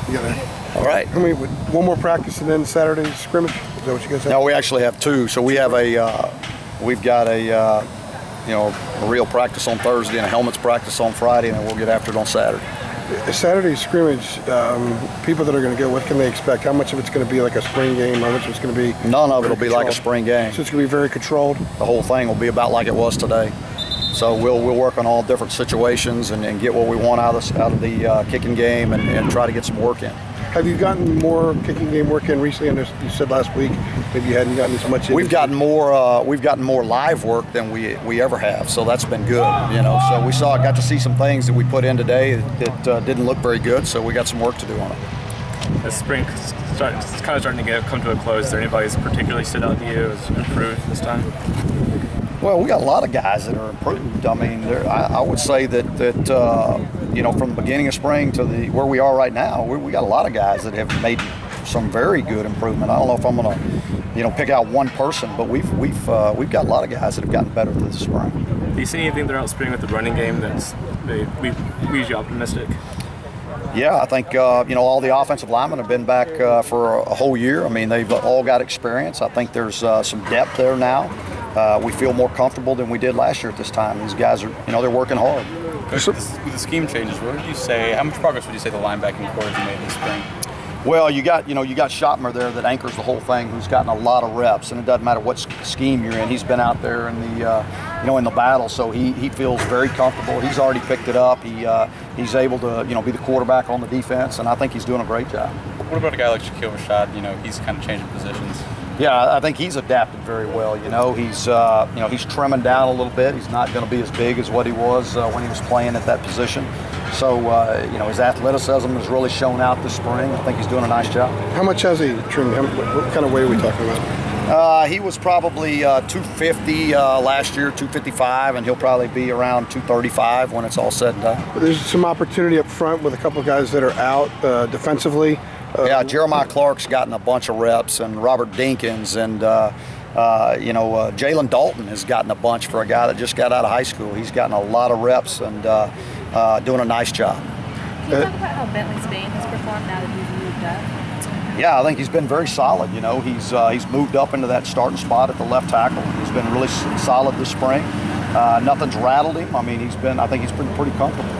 You got All right. How many? One more practice and then Saturday scrimmage. Is that what you guys have? No, we actually have two. So we have we've got a real practice on Thursday and a helmets practice on Friday, and then we'll get after it on Saturday. Saturday scrimmage, people that are going to go, what can they expect? How much of it's going to be like a spring game? How much of it's going to be? None of it will be like a spring game. So it's going to be very controlled? The whole thing will be about like it was today. So we'll work on all different situations and get what we want out of the kicking game and try to get some work in. Have you gotten more kicking game work in recently? I know you said last week maybe you hadn't gotten as much in. We've gotten more live work than we ever have, so that's been good. So got to see some things that we put in today that didn't look very good, so we got some work to do on it. The spring it's kind of starting to come to a close. Is there anybody who's particularly stood out to you as improved this time? Well, we got a lot of guys that are improved. I mean, I would say that from the beginning of spring to where we are right now, we got a lot of guys that have made some very good improvement. I don't know if I'm going to, pick out one person, but we've got a lot of guys that have gotten better this spring. Do you see anything throughout spring with the running game that's leaves you optimistic? Yeah, I think all the offensive linemen have been back for a whole year. I mean, they've all got experience. I think there's some depth there now. We feel more comfortable than we did last year at this time. These guys are, they're working hard. Coach, with the scheme changes, what would you say? How much progress would you say the linebacking core has made this spring? Well, you got Schottmer there that anchors the whole thing, who's gotten a lot of reps, and it doesn't matter what scheme you're in. He's been out there in the in the battle, so he feels very comfortable. He's already picked it up. He's able to be the quarterback on the defense, and I think he's doing a great job. What about a guy like Shaquille Rashad? He's kind of changing positions. Yeah, I think he's adapted very well. He's trimming down a little bit. He's not going to be as big as what he was when he was playing at that position. So, his athleticism has really shown out this spring. I think he's doing a nice job. How much has he trimmed? What kind of weight are we talking about? He was probably 250 last year, 255, and he'll probably be around 235 when it's all said and done. There's some opportunity up front with a couple of guys that are out defensively. Yeah, Jeremiah Clark's gotten a bunch of reps, and Robert Dinkins, and Jalen Dalton has gotten a bunch for a guy that just got out of high school. He's gotten a lot of reps and doing a nice job. Can you talk about how Bentley Spain has performed now that he's moved up? Yeah, I think he's been very solid. He's moved up into that starting spot at the left tackle. He's been really solid this spring. Nothing's rattled him. I mean, I think he's been pretty comfortable.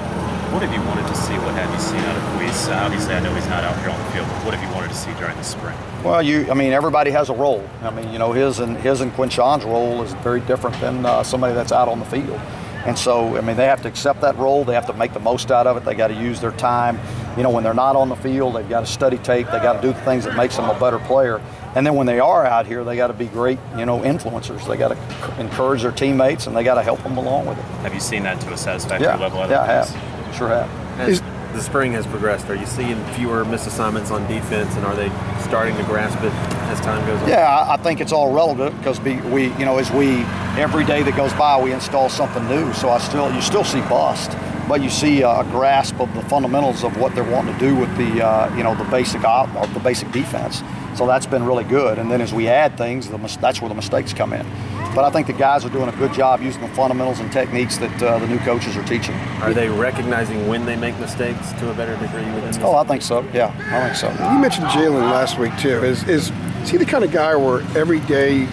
What have you wanted to see? What have you seen out of Luis? Obviously, I know he's not out here on the field, but what have you wanted to see during the spring? Well, everybody has a role. I mean, his and Quinshon's role is very different than somebody that's out on the field. And so, they have to accept that role. They have to make the most out of it. They got to use their time. When they're not on the field, they've got to study tape. They got to do the things that makes them a better player. And then when they are out here, they got to be great, influencers. They got to encourage their teammates, and they got to help them along with it. Have you seen that to a satisfactory level? Yeah, I have. Sure have. As the spring has progressed, are you seeing fewer missed assignments on defense, and are they starting to grasp it as time goes on? Yeah, I think it's all relevant because every day that goes by, we install something new. So you still see bust, but you see a grasp of the fundamentals of what they're wanting to do with the basic defense. So that's been really good. And then as we add things, that's where the mistakes come in. But I think the guys are doing a good job using the fundamentals and techniques that the new coaches are teaching. Are they recognizing when they make mistakes to a better degree within this? Oh, I think so. Yeah, I think so. You mentioned Jalen last week too. Is he the kind of guy where every day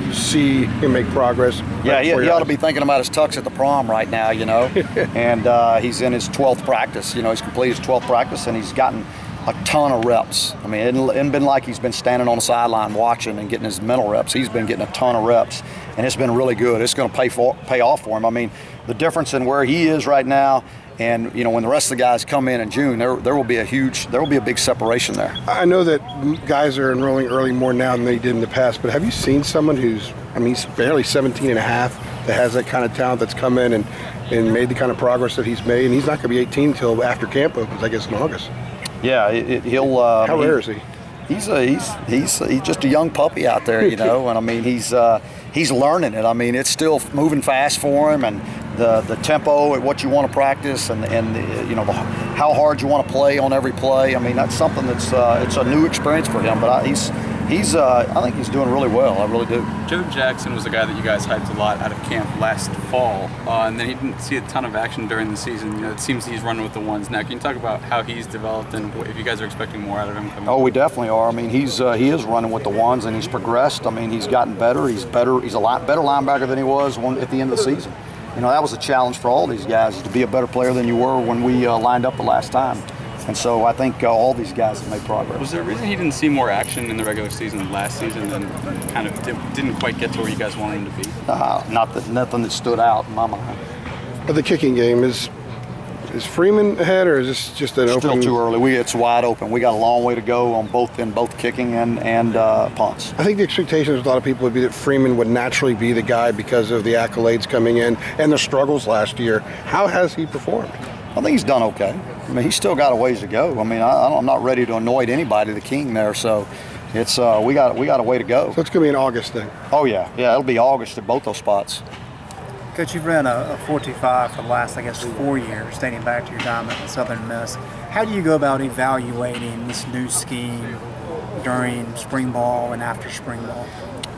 you see him make progress? Yeah, he ought to be thinking about his tux at the prom right now, and he's in his 12th practice. He's completed his 12th practice, and he's gotten a ton of reps. I mean, it hasn't been like he's been standing on the sideline watching and getting his mental reps. He's been getting a ton of reps, and it's been really good. It's going to pay off for him. I mean, the difference in where he is right now and, when the rest of the guys come in June, there will be a big separation there. I know that guys are enrolling early more now than they did in the past, but have you seen someone he's barely 17 and a half that has that kind of talent that's come in and made the kind of progress that he's made, and he's not going to be 18 until after camp opens, I guess, in August. Yeah, he'll. How rare is he? He's just a young puppy out there, and I mean he's learning it. I mean it's still moving fast for him, and the tempo at what you want to practice, and how hard you want to play on every play. I mean that's something that's it's a new experience for him, but I think he's doing really well. I really do. Joe Jackson was a guy that you guys hyped a lot out of camp last fall, and then he didn't see a ton of action during the season. You know, it seems he's running with the ones now. Can you talk about how he's developed and if you guys are expecting more out of him coming? Oh, we definitely are. I mean, he is running with the ones, and he's progressed. I mean, he's gotten better. He's better. He's a lot better linebacker than he was at the end of the season. You know, that was a challenge for all these guys, to be a better player than you were when we lined up the last time. And so I think all these guys have made progress. Was there a reason he didn't see more action in the regular season last season and kind of didn't quite get to where you guys wanted him to be? Nothing that stood out in my mind. But the kicking game, is Freeman ahead, or is this just an open? Still too early. It's wide open. We got a long way to go on both kicking and punts. I think the expectations of a lot of people would be that Freeman would naturally be the guy because of the accolades coming in and the struggles last year. How has he performed? I think he's done okay. I mean, he's still got a ways to go. I mean, I'm not ready to anoint anybody the king there, so it's we got a way to go. So it's going to be in August then? Oh yeah, it'll be August at both those spots. Coach, you've ran a 4.25 for the last, I guess, 4 years, dating back to your time at Southern Miss. How do you go about evaluating this new scheme during spring ball and after spring ball?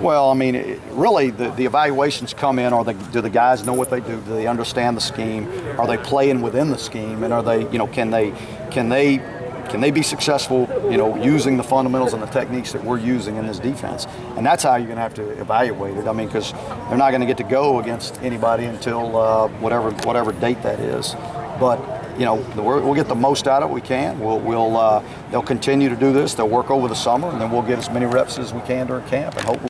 Well, I mean, really, the evaluations come in. Do the guys know what they do? Do they understand the scheme? Are they playing within the scheme? And are they, can they be successful, using the fundamentals and the techniques that we're using in this defense? And that's how you're going to have to evaluate it. I mean, because they're not going to get to go against anybody until whatever date that is. But we'll get the most out of it we can. They'll continue to do this. They'll work over the summer, and then we'll get as many reps as we can during camp, and hopefully.